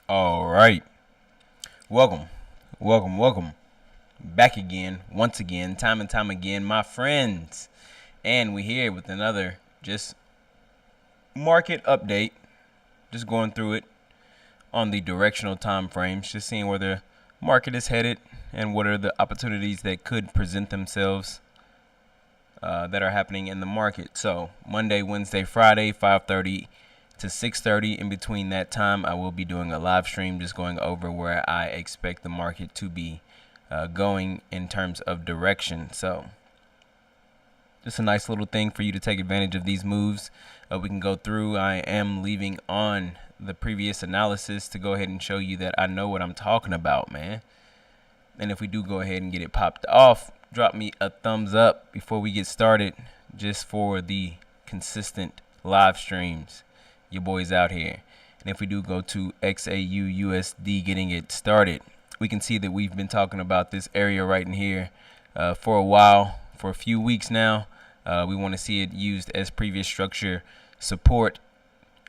All right. Welcome. Back again, once again, time and time again, my friends. And we're here with another just market update. Just going through it on the directional time frames, just seeing where the market is headed and what are the opportunities that could present themselves that are happening in the market. So Monday, Wednesday, Friday, 5:30 to 6:30. In between that time, I will be doing a live stream just going over where I expect the market to be going in terms of direction. So just a nice little thing for you to take advantage of these moves. We can go through. I am leaving on the previous analysis to go ahead and show you that I know what I'm talking about, man. And if we do go ahead and get it popped off, drop me a thumbs up before we get started, just for the consistent live streams. Your boys out here. And if we do go to XAU USD getting it started, we can see that we've been talking about this area right in here for a while, for a few weeks now. We want to see it used as previous structure support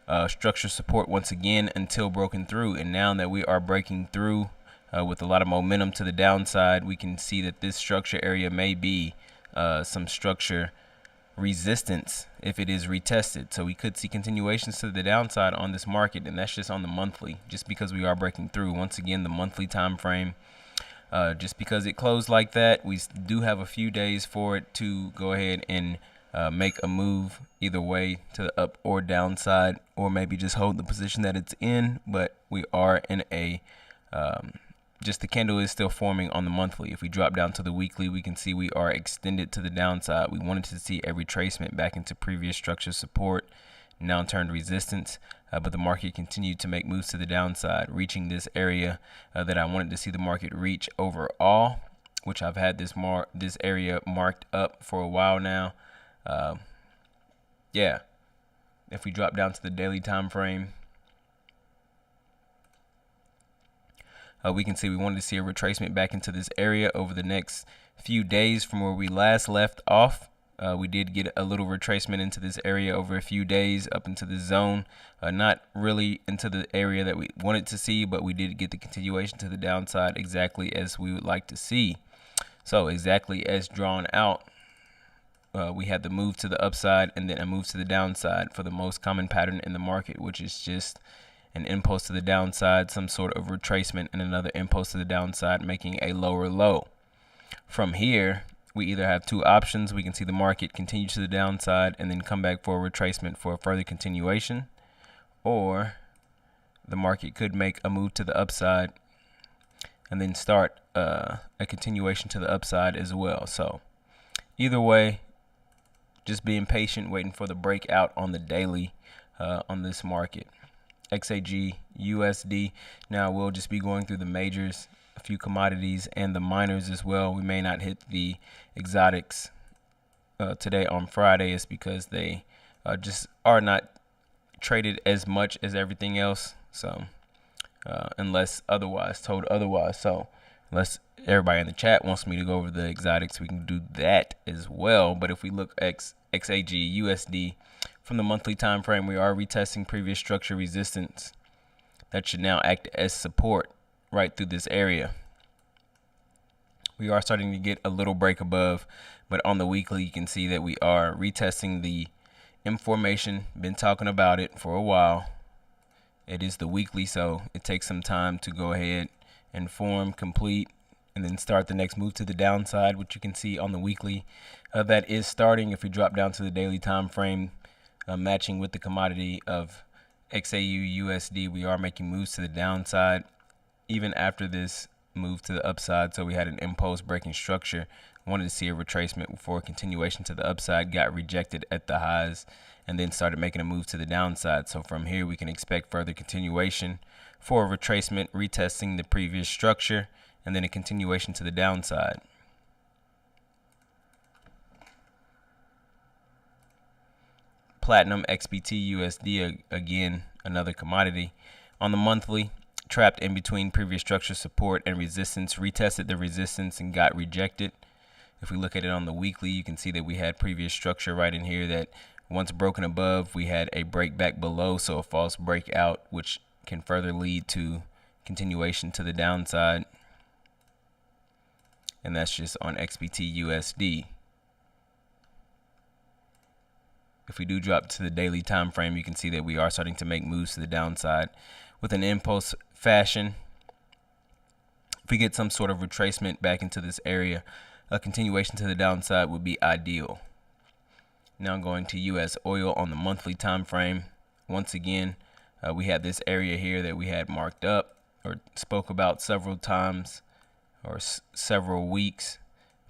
once again until broken through. And now that we are breaking through with a lot of momentum to the downside, we can see that this structure area may be some structure resistance if it is retested. So we could see continuations to the downside on this market, and that's just on the monthly, just because we are breaking through. Once again, the monthly time frame, just because it closed like that, we do have a few days for it to go ahead and make a move either way to the up or downside, or maybe just hold the position that it's in. But we are in a just the candle is still forming on the monthly. If we drop down to the weekly, we can see we are extended to the downside. We wanted to see a retracement back into previous structure support, now turned resistance, but the market continued to make moves to the downside, reaching this area that I wanted to see the market reach overall, which I've had this area marked up for a while now. Yeah, if we drop down to the daily time frame, we can see we wanted to see a retracement back into this area over the next few days from where we last left off. We did get a little retracement into this area over a few days up into this zone, not really into the area that we wanted to see, but we did get the continuation to the downside exactly as we would like to see. So exactly as drawn out, we had the move to the upside and then a move to the downside for the most common pattern in the market, which is just an impulse to the downside, some sort of retracement, and another impulse to the downside, making a lower low. From here, we either have two options. We can see the market continue to the downside and then come back for a retracement for a further continuation, or the market could make a move to the upside and then start a continuation to the upside as well. So either way, just being patient, waiting for the breakout on the daily on this market. XAG USD. Now we'll just be going through the majors, a few commodities, and the minors as well. We may not hit the exotics today on Friday. It's because they just are not traded as much as everything else. So unless otherwise told otherwise. So unless everybody in the chat wants me to go over the exotics, we can do that as well. But if we look at XAG USD from the monthly time frame, we are retesting previous structure resistance that should now act as support right through this area. We are starting to get a little break above, but on the weekly you can see that we are retesting the M formation. Been talking about it for a while. It is the weekly, so it takes some time to go ahead and form, complete, and then start the next move to the downside, which you can see on the weekly that is starting. If we drop down to the daily time frame, matching with the commodity of XAU USD, we are making moves to the downside even after this move to the upside. So we had an impulse breaking structure, wanted to see a retracement before a continuation to the upside, got rejected at the highs, and then started making a move to the downside. So from here we can expect further continuation for a retracement, retesting the previous structure, and then a continuation to the downside. Platinum Xbt Usd, again another commodity, on the monthly, trapped in between previous structure support and resistance, retested the resistance and got rejected. If we look at it on the weekly, you can see that we had previous structure right in here that once broken above, we had a break back below, so a false breakout, which can further lead to continuation to the downside, and that's just on Xbt Usd. If we do drop to the daily time frame, you can see that we are starting to make moves to the downside with an impulse fashion. If we get some sort of retracement back into this area, a continuation to the downside would be ideal. Now going to US oil on the monthly time frame. Once again, we had this area here that we had marked up or spoke about several times or several weeks.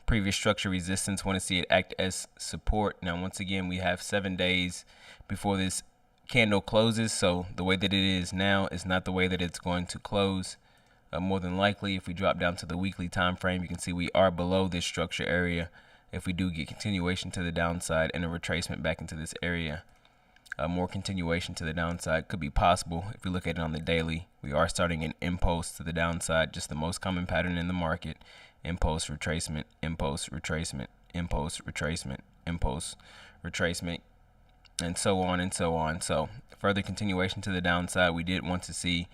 Previous structure resistance, want to see it act as support. Now once again, we have 7 days before this candle closes, so the way that it is now is not the way that it's going to close. More than likely, if we drop down to the weekly time frame, you can see we are below this structure area. If we do get continuation to the downside and a retracement back into this area, more continuation to the downside could be possible. If we look at it on the daily, we are starting an impulse to the downside, just the most common pattern in the market. Impulse, retracement, impulse, retracement, impulse, retracement, impulse, retracement, and so on and so on. So further continuation to the downside. We did want to see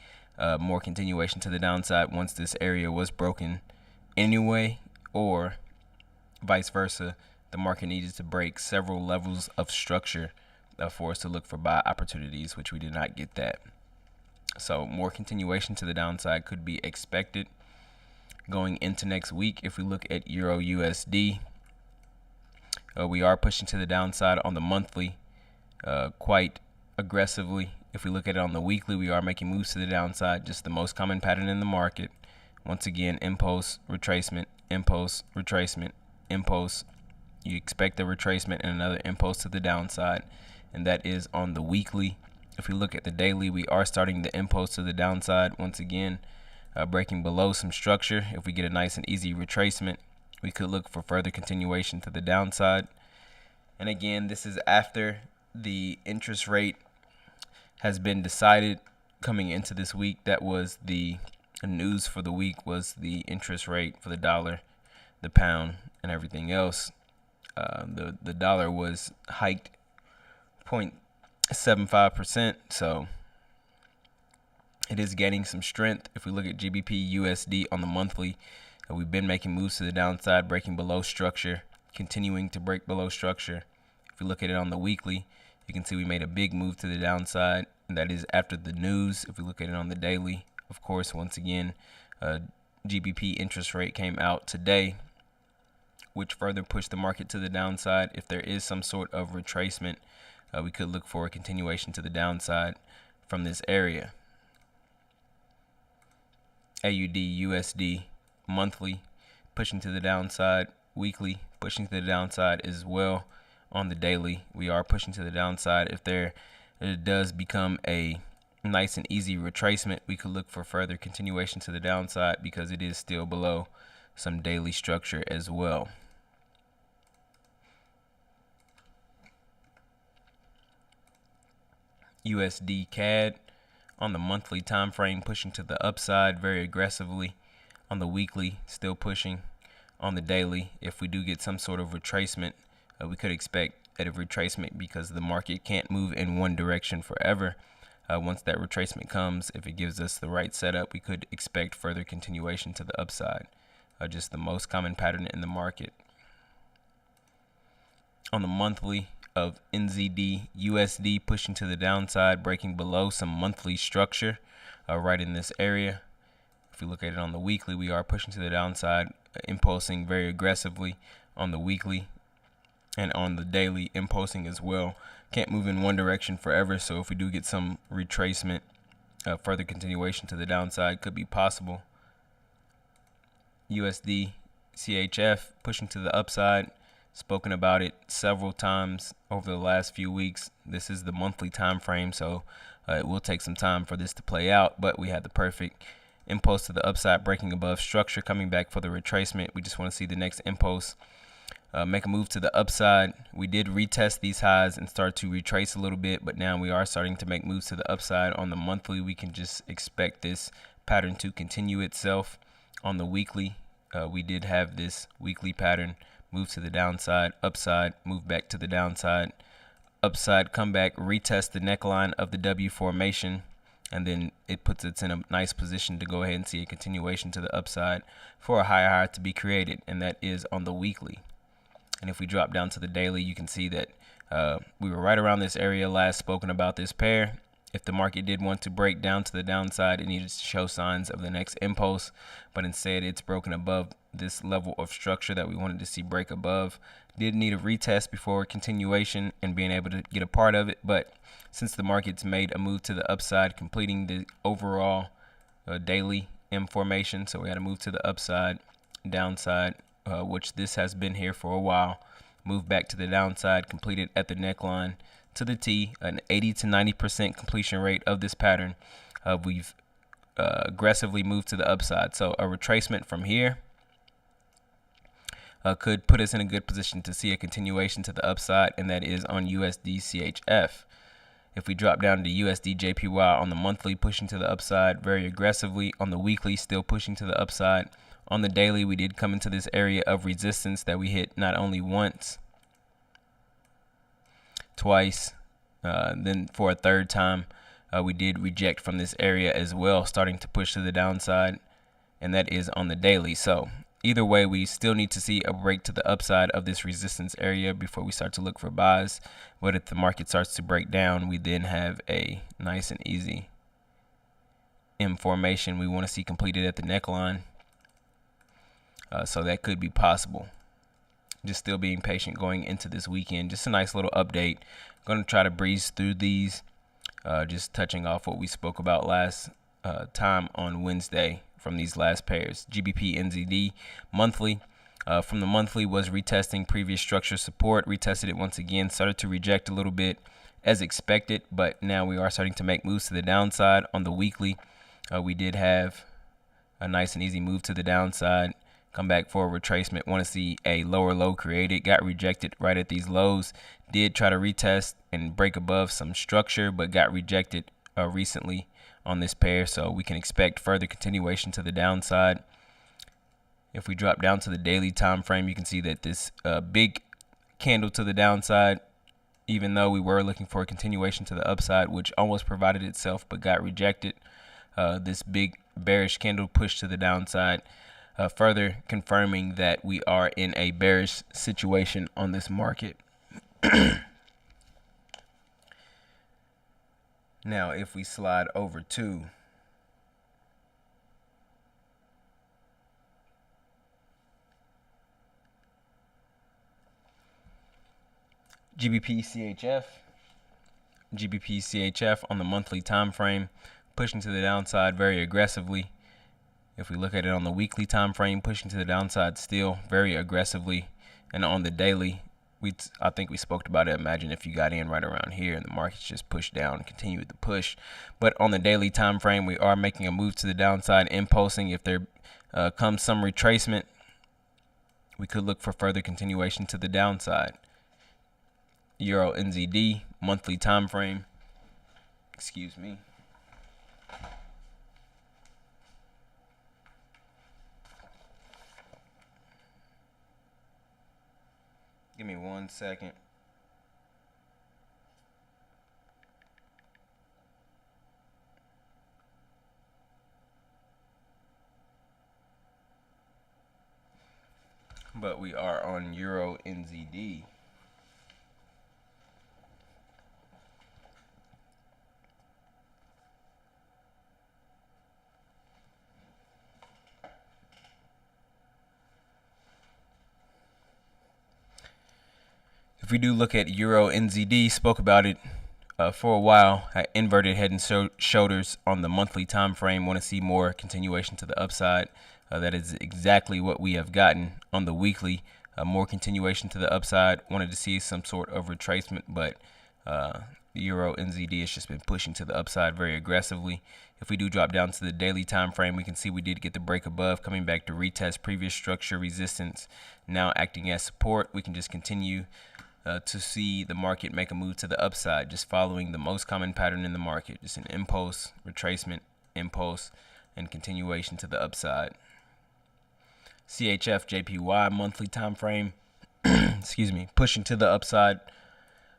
more continuation to the downside once this area was broken anyway, or vice versa. The market needed to break several levels of structure for us to look for buy opportunities, which we did not get that. So more continuation to the downside could be expected going into next week. If we look at Euro USD, we are pushing to the downside on the monthly quite aggressively. If we look at it on the weekly, we are making moves to the downside, just the most common pattern in the market. Once again, impulse, retracement, impulse, retracement, impulse. You expect a retracement and another impulse to the downside, and that is on the weekly. If we look at the daily, we are starting the impulse to the downside once again, breaking below some structure. If we get a nice and easy retracement, we could look for further continuation to the downside. And again, this is after the interest rate has been decided coming into this week. That was the news for the week, was the interest rate for the dollar, the pound, and everything else. The dollar was hiked 0.75%, so it is gaining some strength. If we look at Gbp Usd on the monthly, we've been making moves to the downside, breaking below structure, continuing to break below structure. If we look at it on the weekly, you can see we made a big move to the downside, and that is after the news. If we look at it on the daily, of course, once again, GBP interest rate came out today, which further pushed the market to the downside. If there is some sort of retracement, we could look for a continuation to the downside from this area. AUD USD monthly pushing to the downside, weekly pushing to the downside as well. On the daily, we are pushing to the downside. If it does become a nice and easy retracement, we could look for further continuation to the downside because it is still below some daily structure as well. USD Cad on the monthly time frame pushing to the upside very aggressively. On the weekly, still pushing. On the daily, if we do get some sort of retracement, we could expect a retracement because the market can't move in one direction forever. Once that retracement comes, if it gives us the right setup, we could expect further continuation to the upside. Just the most common pattern in the market. On the monthly of Nzd USD pushing to the downside, breaking below some monthly structure right in this area. If we look at it on the weekly, we are pushing to the downside, impulsing very aggressively on the weekly, and on the daily impulsing as well. Can't move in one direction forever, so if we do get some retracement, further continuation to the downside could be possible. USD Chf pushing to the upside. Spoken about it several times over the last few weeks. This is the monthly time frame, so it will take some time for this to play out, but we had the perfect impulse to the upside, breaking above structure, coming back for the retracement. We just want to see the next impulse make a move to the upside. We did retest these highs and start to retrace a little bit, but now we are starting to make moves to the upside. On the monthly, we can just expect this pattern to continue itself. On the weekly, we did have this weekly pattern, move to the downside, upside, move back to the downside, upside, come back, retest the neckline of the W formation, and then it puts us in a nice position to go ahead and see a continuation to the upside for a higher high to be created, and that is on the weekly. And if we drop down to the daily, you can see that we were right around this area last spoken about this pair. If the market did want to break down to the downside, it needed to show signs of the next impulse, but instead it's broken above this level of structure that we wanted to see break above. Did need a retest before continuation and being able to get a part of it, but since the market's made a move to the upside, completing the overall daily M formation, so we had to move to the upside, downside, which this has been here for a while, move back to the downside, completed at the neckline to the T, an 80 to 90% completion rate of this pattern. We've aggressively moved to the upside, so a retracement from here could put us in a good position to see a continuation to the upside, and that is on USD CHF. If we drop down to USD Jpy on the monthly, pushing to the upside very aggressively. On the weekly, still pushing to the upside. On the daily, we did come into this area of resistance that we hit not only once, twice, then for a third time. We did reject from this area as well, starting to push to the downside, and that is on the daily. So either way, we still need to see a break to the upside of this resistance area before we start to look for buys. But if the market starts to break down, we then have a nice and easy M formation we want to see completed at the neckline. So that could be possible. Just still being patient going into this weekend. Just a nice little update. Going to try to breeze through these. Just touching off what we spoke about last time on Wednesday from these last pairs. Gbp Nzd monthly. From the monthly was retesting previous structure support. Retested it once again. Started to reject a little bit as expected, but now we are starting to make moves to the downside. On the weekly, we did have a nice and easy move to the downside. Come back for a retracement. Want to see a lower low created. Got rejected right at these lows. Did try to retest and break above some structure, but got rejected recently on this pair. So we can expect further continuation to the downside. If we drop down to the daily time frame, you can see that this big candle to the downside, even though we were looking for a continuation to the upside, which almost provided itself but got rejected. This big bearish candle pushed to the downside. Further confirming that we are in a bearish situation on this market. Now, if we slide over to Gbp Chf, Gbp Chf on the monthly time frame, pushing to the downside very aggressively. If we look at it on the weekly time frame, pushing to the downside still very aggressively, and on the daily, I think we spoke about it. Imagine if you got in right around here and the market's just pushed down and continued to push. But on the daily time frame, we are making a move to the downside, impulsing. If there comes some retracement, we could look for further continuation to the downside. Euro NZD monthly time frame. Excuse me. Give me 1 second. But we are on Euro NZD. If we do look at Euro NZD, spoke about it for a while. I inverted head and shoulders on the monthly time frame. Want to see more continuation to the upside. That is exactly what we have gotten on the weekly. More continuation to the upside. Wanted to see some sort of retracement, but the Euro NZD has just been pushing to the upside very aggressively. If we do drop down to the daily time frame, we can see we did get the break above, coming back to retest previous structure resistance, now acting as support. We can just continue to see the market make a move to the upside, just following the most common pattern in the market, just an impulse, retracement, impulse, and continuation to the upside. CHF JPY monthly time frame, excuse me, pushing to the upside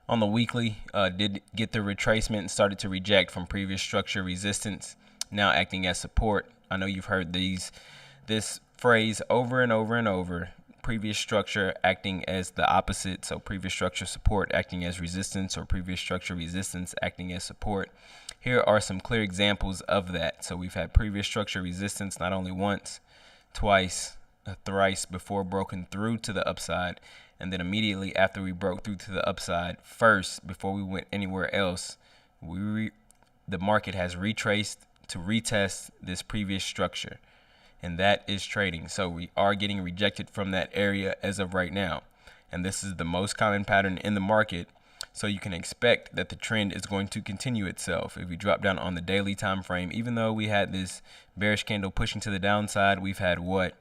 On the weekly, did get the retracement and started to reject from previous structure resistance, now acting as support. I know you've heard this phrase over and over and over. Previous structure acting as the opposite, so previous structure support acting as resistance, or previous structure resistance acting as support. Here are some clear examples of that. So we've had previous structure resistance not only once, twice, thrice before broken through to the upside, and then immediately after we broke through to the upside first, before we went anywhere else, the market has retraced to retest this previous structure, and that is trading. So we are getting rejected from that area as of right now, and this is the most common pattern in the market. So you can expect that the trend is going to continue itself. If we drop down on the daily time frame, even though we had this bearish candle pushing to the downside, we've had what?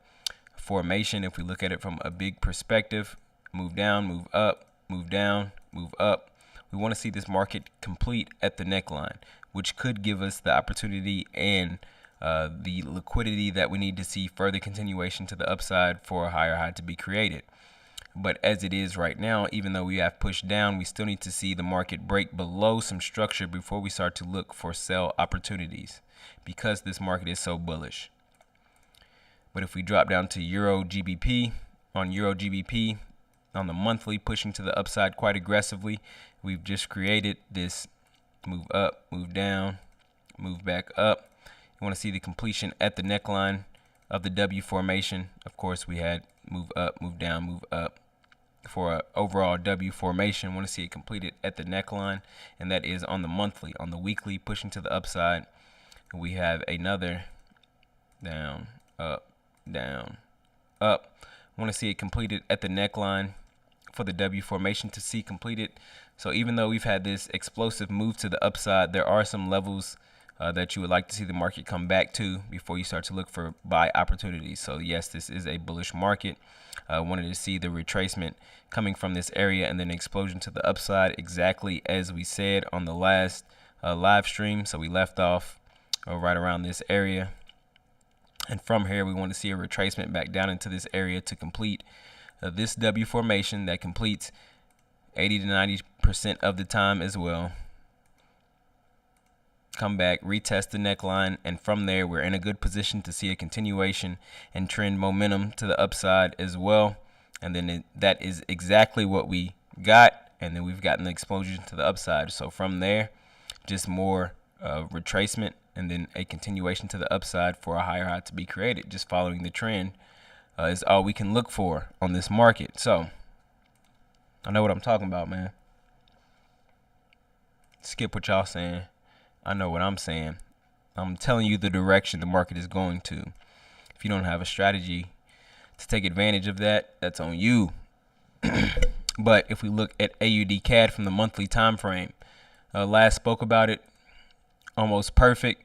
Formation. If we look at it from a big perspective, move down, move up, move down, move up. We want to see this market complete at the neckline, which could give us the opportunity and the liquidity that we need to see further continuation to the upside for a higher high to be created. But as it is right now, even though we have pushed down, we still need to see the market break below some structure before we start to look for sell opportunities, because this market is so bullish. But if we drop down to Euro GBP, on Euro GBP, on the monthly, pushing to the upside quite aggressively, we've just created this move up, move down, move back up. You want to see the completion at the neckline of the W formation. Of course, we had move up, move down, move up for an overall W formation. Want to see it completed at the neckline, and that is on the monthly. On the weekly, pushing to the upside, we have another down, up, down, up. Want to see it completed at the neckline for the W formation to see completed. So even though we've had this explosive move to the upside, there are some levels that you would like to see the market come back to before you start to look for buy opportunities. So yes, this is a bullish market. Wanted to see the retracement coming from this area and then explosion to the upside, exactly as we said on the last live stream. So we left off right around this area, and from here we want to see a retracement back down into this area to complete this W formation that completes 80 to 90% of the time as well. Come back, retest the neckline, and from there we're in a good position to see a continuation and trend momentum to the upside as well. And then that is exactly what we got, and then we've gotten the explosion to the upside. So from there, just more retracement and then a continuation to the upside for a higher high to be created. Just following the trend is all we can look for on this market. So I know what I'm talking about, man. Skip what y'all saying. I know what I'm saying. I'm telling you the direction the market is going to. If you don't have a strategy to take advantage of that, that's on you. But if we look at AUD Cad from the monthly time frame, last spoke about it, almost perfect.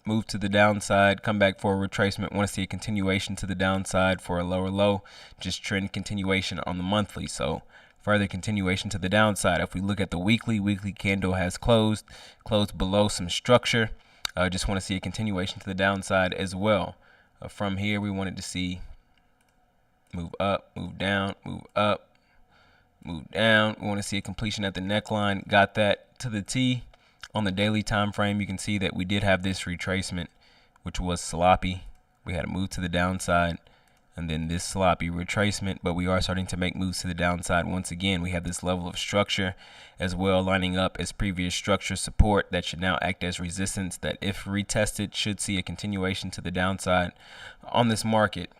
Move to the downside, come back for a retracement. Want to see a continuation to the downside for a lower low. Just trend continuation on the monthly. So further continuation to the downside. If we look at the weekly candle has closed below some structure. Just want to see a continuation to the downside as well. From here, we wanted to see move up, move down, move up, move down. We want to see a completion at the neckline. Got that to the T. On the daily time frame, you can see that we did have this retracement, which was sloppy. We had a move to the downside, and then this sloppy retracement, but we are starting to make moves to the downside. Once again, we have this level of structure as well, lining up as previous structure support that should now act as resistance, that if retested should see a continuation to the downside on this market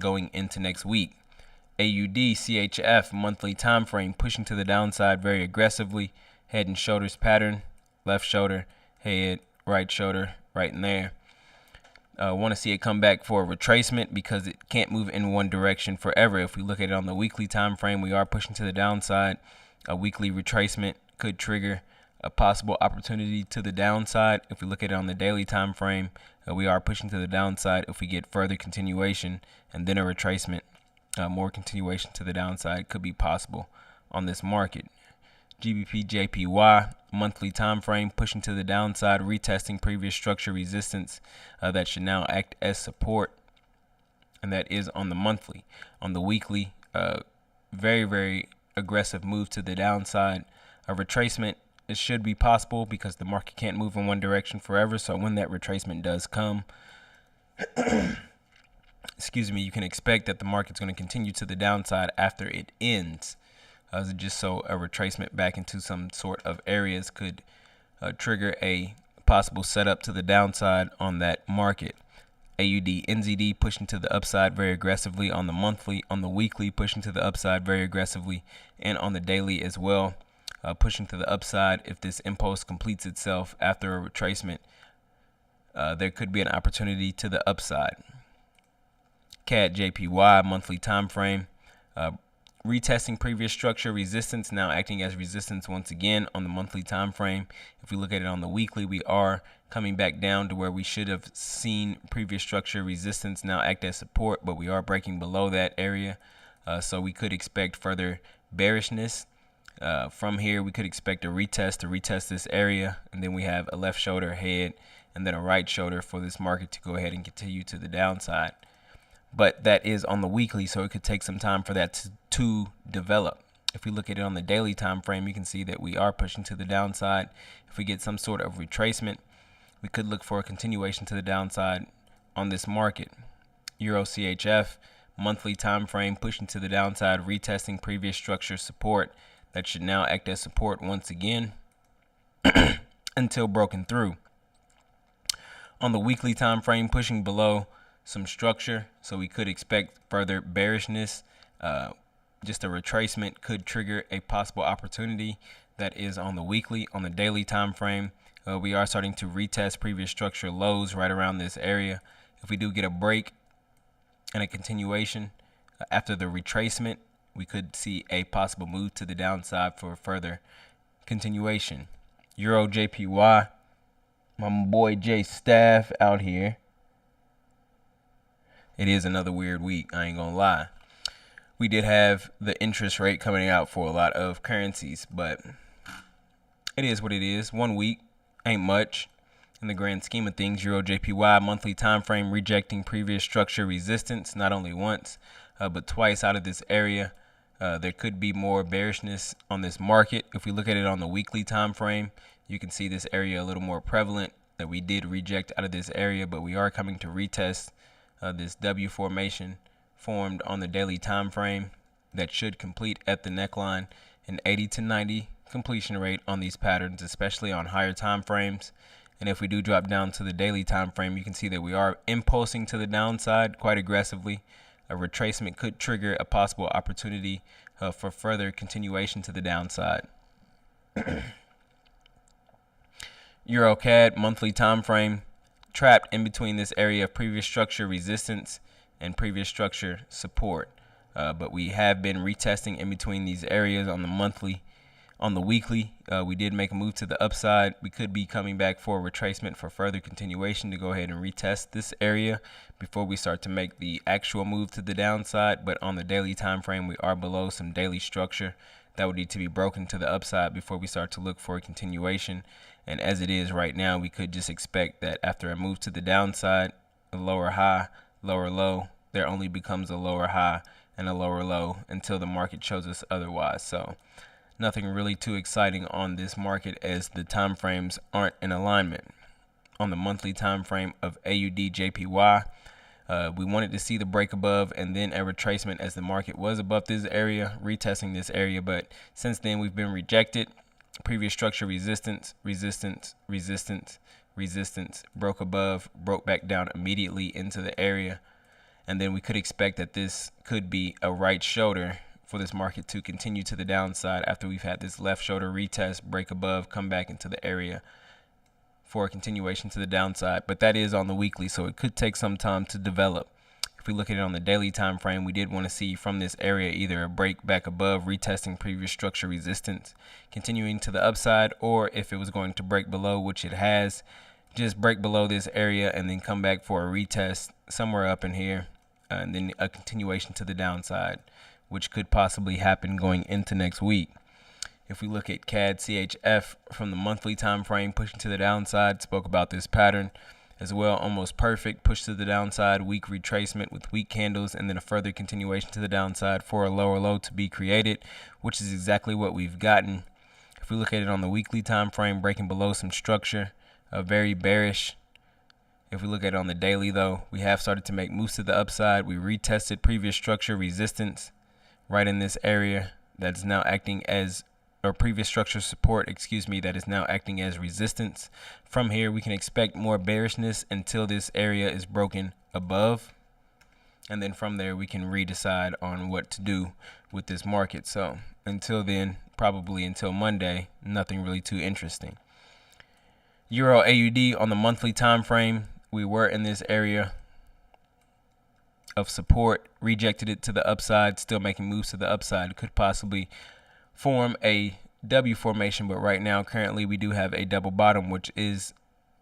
going into next week. AUD CHF monthly time frame pushing to the downside very aggressively. Head and shoulders pattern, left shoulder, head, right shoulder, right in there. Want to see it come back for a retracement because it can't move in one direction forever. If we look at it on the weekly time frame, we are pushing to the downside. A weekly retracement could trigger a possible opportunity to the downside. If we look at it on the daily time frame, we are pushing to the downside. If we get further continuation and then a retracement, more continuation to the downside could be possible on this market. Gbp Jpy monthly time frame pushing to the downside, retesting previous structure resistance that should now act as support, and that is on the monthly. On the weekly, very aggressive move to the downside, A retracement, it should be possible because the market can't move in one direction forever. So when that retracement does come, excuse me, you can expect that the market's going to continue to the downside after it ends. Just so a retracement back into some sort of areas could trigger a possible setup to the downside on that market. AUD NZD pushing to the upside very aggressively on the monthly, on the weekly pushing to the upside very aggressively, and on the daily as well, pushing to the upside. If this impulse completes itself after a retracement, there could be an opportunity to the upside. Cad Jpy monthly time frame, retesting previous structure resistance, now acting as resistance once again on the monthly time frame. If we look at it on the weekly, we are coming back down to where we should have seen previous structure resistance now act as support, but we are breaking below that area. So we could expect further bearishness. From here, we could expect a retest to retest this area, and then we have a left shoulder head and then a right shoulder for this market to go ahead and continue to the downside. But that is on the weekly, so it could take some time for that to develop. If we look at it on the daily time frame, you can see that we are pushing to the downside. If we get some sort of retracement, we could look for a continuation to the downside on this market. Euro CHF monthly time frame pushing to the downside, retesting previous structure support. That should now act as support once again until broken through. On the weekly time frame, pushing below some structure, so we could expect further bearishness. Just a retracement could trigger a possible opportunity. That is on the weekly. On the daily time frame, we are starting to retest previous structure lows right around this area. If we do get a break and a continuation after the retracement, we could see a possible move to the downside for further continuation. Euro JPY, my boy J Staff out here. It is another weird week, I ain't gonna lie. We did have the interest rate coming out for a lot of currencies, but it is what it is. 1 week ain't much in the grand scheme of things. Euro JPY monthly time frame rejecting previous structure resistance, not only once, but twice out of this area. There could be more bearishness on this market. If we look at it on the weekly time frame, you can see this area a little more prevalent, that we did reject out of this area, but we are coming to retest this W formation formed on the daily time frame that should complete at the neckline. An 80 to 90 completion rate on these patterns, especially on higher time frames. And if we do drop down to the daily time frame, you can see that we are impulsing to the downside quite aggressively. A retracement could trigger a possible opportunity for further continuation to the downside. Euro Cad monthly time frame trapped in between this area of previous structure resistance and previous structure support, but we have been retesting in between these areas on the monthly. On the weekly, we did make a move to the upside. We could be coming back for a retracement for further continuation to go ahead and retest this area before we start to make the actual move to the downside. But on the daily time frame, we are below some daily structure that would need to be broken to the upside before we start to look for a continuation. And as it is right now, we could just expect that after a move to the downside, a lower high, lower low, there only becomes a lower high and a lower low until the market shows us otherwise. So nothing really too exciting on this market as the time frames aren't in alignment. On the monthly time frame of AUD Jpy, we wanted to see the break above and then a retracement as the market was above this area, retesting this area, but since then we've been rejected. Previous structure resistance, resistance, resistance, resistance, broke above, broke back down immediately into the area. And then we could expect that this could be a right shoulder for this market to continue to the downside after we've had this left shoulder retest, break above, come back into the area for a continuation to the downside. But that is on the weekly, so it could take some time to develop. If we look at it on the daily time frame, we did want to see from this area either a break back above, retesting previous structure resistance, continuing to the upside, or if it was going to break below, which it has, just break below this area and then come back for a retest somewhere up in here, and then a continuation to the downside, which could possibly happen going into next week. If we look at CAD CHF from the monthly time frame, pushing to the downside, spoke about this pattern as well, almost perfect, push to the downside, weak retracement with weak candles, and then a further continuation to the downside for a lower low to be created, which is exactly what we've gotten. If we look at it on the weekly time frame, breaking below some structure, very bearish. If we look at it on the daily though, we have started to make moves to the upside. We retested previous structure resistance right in this area that's now acting as, or previous structure support, excuse me, that is now acting as resistance. From here, we can expect more bearishness until this area is broken above. And then from there, we can redecide on what to do with this market. So until then, probably until Monday, nothing really too interesting. Euro AUD on the monthly time frame, we were in this area of support, rejected it to the upside, still making moves to the upside. Could possibly form a W formation, but right now currently we do have a double bottom, which is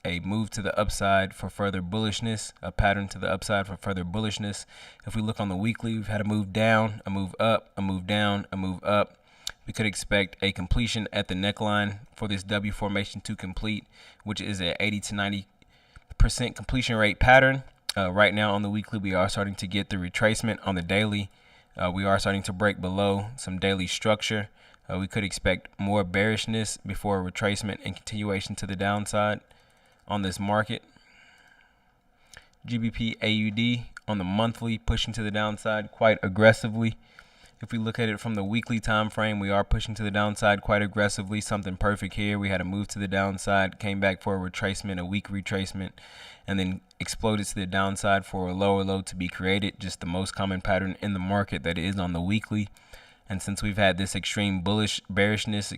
a move to the upside for further bullishness, a pattern to the upside for further bullishness. If we look on the weekly, we've had a move down, a move up, a move down, a move up. We could expect a completion at the neckline for this W formation to complete, which is a 80 to 90% completion rate pattern. Right now on the weekly, we are starting to get the retracement. On the daily, we are starting to break below some daily structure. We could expect more bearishness before a retracement and continuation to the downside on this market. Gbp Aud on the monthly, pushing to the downside quite aggressively. If we look at it from the weekly time frame, we are pushing to the downside quite aggressively. Something perfect here. We had a move to the downside, came back for a retracement, a weak retracement, and then exploded to the downside for a lower low to be created. Just the most common pattern in the market that is on the weekly. And since we've had this extreme bearishness,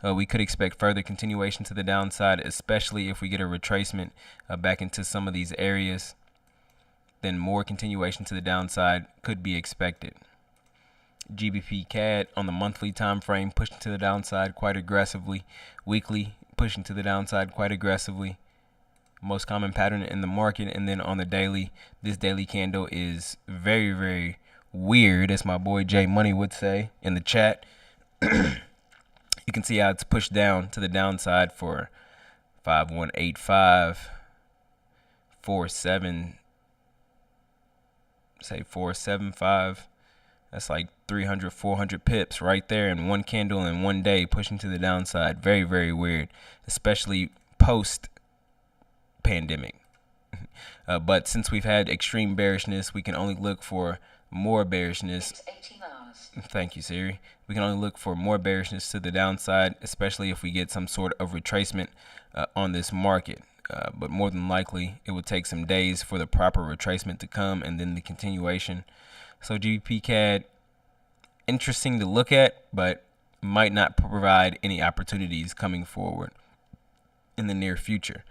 we could expect further continuation to the downside, especially if we get a retracement back into some of these areas. Then more continuation to the downside could be expected. Gbp Cad on the monthly time frame, pushing to the downside quite aggressively. Weekly, pushing to the downside quite aggressively. Most common pattern in the market. And then on the daily, this daily candle is very, very weird, as my boy J Money would say in the chat. You can see how it's pushed down to the downside for 5185, 475. That's like 300, 400 pips right there in one candle in one day, pushing to the downside. Very, very weird, especially post pandemic. But since we've had extreme bearishness, we can only look for more bearishness. Thank you, Siri. We can only look for more bearishness to the downside, especially if we get some sort of retracement on this market. But more than likely, it will take some days for the proper retracement to come and then the continuation. So Gbp Cad, interesting to look at, but might not provide any opportunities coming forward in the near future.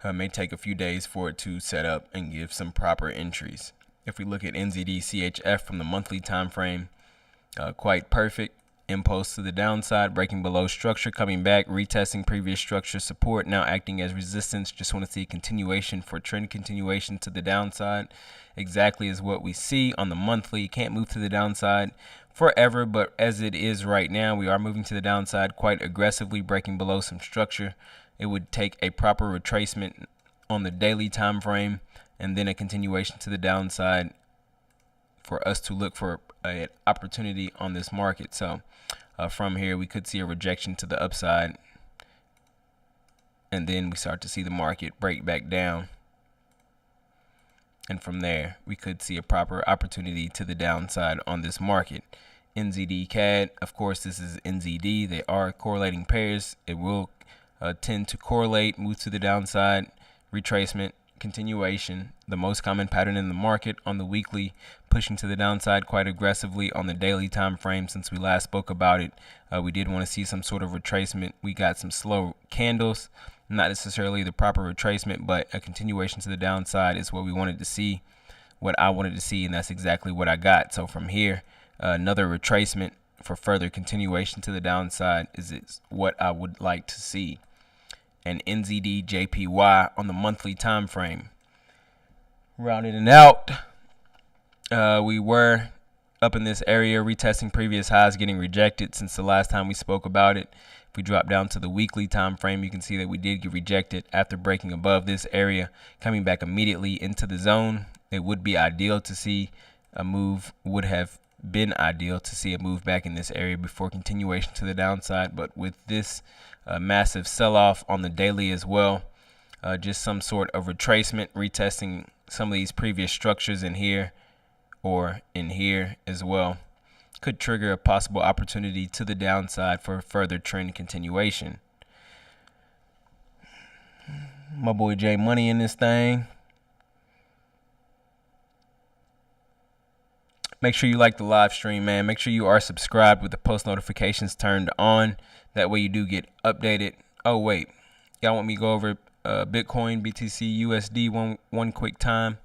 It may take a few days for it to set up and give some proper entries. If we look at Nzd Chf from the monthly time frame, quite perfect. Impulse to the downside, breaking below structure, coming back, retesting previous structure support, now acting as resistance. Just want to see a continuation for trend continuation to the downside. Exactly as what we see on the monthly. Can't move to the downside forever, but as it is right now, we are moving to the downside quite aggressively, breaking below some structure. It would take a proper retracement on the daily time frame and then a continuation to the downside for us to look for an opportunity on this market. So from here, we could see a rejection to the upside, and then we start to see the market break back down. And from there, we could see a proper opportunity to the downside on this market. Nzd Cad, of course, this is NZD. They are correlating pairs. It will tend to correlate, move to the downside, retracement, continuation. The most common pattern in the market on the weekly, pushing to the downside quite aggressively. On the daily time frame, since we last spoke about it, we did want to see some sort of retracement. We got some slow candles, not necessarily the proper retracement, but a continuation to the downside is what we wanted to see, what I wanted to see, and that's exactly what I got. So from here, another retracement for further continuation to the downside is what I would like to see. And Nzd Jpy on the monthly time frame, rounding it out, we were up in this area, retesting previous highs, getting rejected since the last time we spoke about it. If we drop down to the weekly time frame, you can see that we did get rejected after breaking above this area, coming back immediately into the zone. It would be ideal to see a move would have been ideal to see a move back in this area before continuation to the downside. But with this massive sell-off on the daily as well, just some sort of retracement, retesting some of these previous structures in here or in here as well, could trigger a possible opportunity to the downside for further trend continuation. My boy J Money in this thing. Make sure you like the live stream, man. Make sure you are subscribed with the post notifications turned on. That way you do get updated. Oh, wait. Y'all want me to go over Bitcoin, BTC, USD one quick time?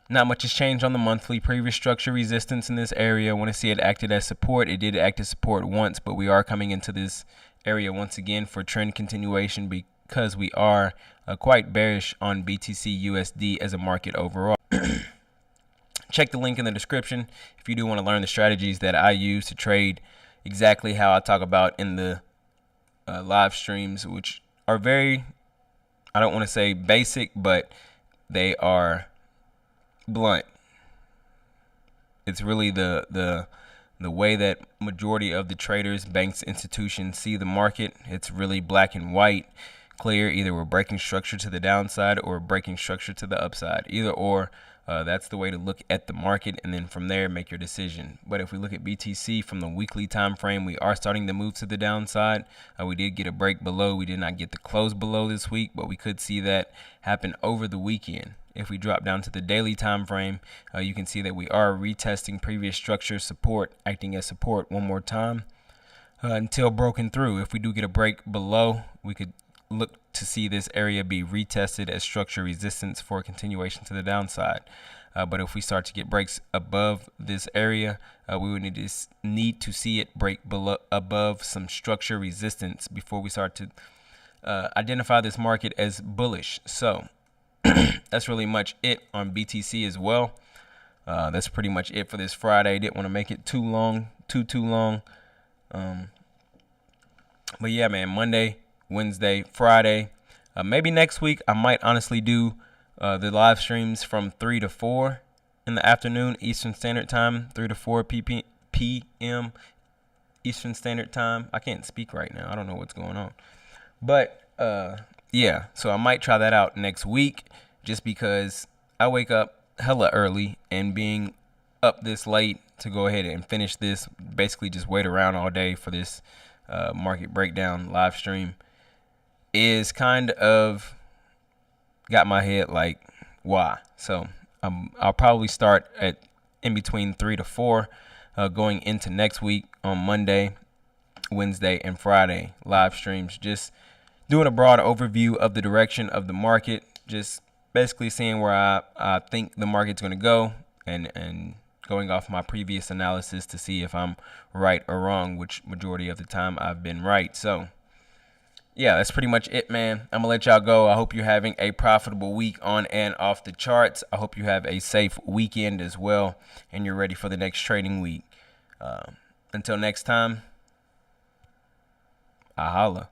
Not much has changed on the monthly. Previous structure resistance in this area. I want to see it acted as support. It did act as support once, but we are coming into this area once again for trend continuation because we are quite bearish on BTC USD as a market overall. Check the link in the description if you do want to learn the strategies that I use to trade exactly how I talk about in the live streams, which are very, I don't want to say basic, but they are blunt. It's really the way that majority of the traders, banks, institutions see the market. It's really black and white, clear. Either we're breaking structure to the downside or breaking structure to the upside. Either or. That's the way to look at the market, and then from there make your decision. But if we look at BTC from the weekly time frame, we are starting to move to the downside. We did get a break below. We did not get the close below this week, but we could see that happen over the weekend. If we drop down to the daily time frame, you can see that we are retesting previous structure support, acting as support one more time until broken through. If we do get a break below, we could look to see this area be retested as structure resistance for a continuation to the downside. But if we start to get breaks above this area, we would need to see it break below above some structure resistance before we start to identify this market as bullish. So that's really much it on BTC as well. That's pretty much it for this Friday. Didn't want to make it too long, too long. But yeah, man, Monday, Wednesday, Friday, maybe next week I might honestly do the live streams from 3 to 4 in the afternoon Eastern Standard Time, 3 to 4 p.m. Eastern Standard Time. I can't speak right now. I don't know what's going on. But yeah, so I might try that out next week just because I wake up hella early, and being up this late to go ahead and finish this, basically just wait around all day for this market breakdown live stream, is kind of got my head like, why? So I'll probably start at in between 3 to 4 going into next week on Monday, Wednesday, and Friday live streams, just doing a broad overview of the direction of the market, just basically seeing where I think the market's going to go, and going off my previous analysis to see if I'm right or wrong, which majority of the time I've been right. So yeah, that's pretty much it, man. I'm gonna let y'all go. I hope you're having a profitable week on and off the charts. I hope you have a safe weekend as well, and you're ready for the next trading week. Until next time, I holla.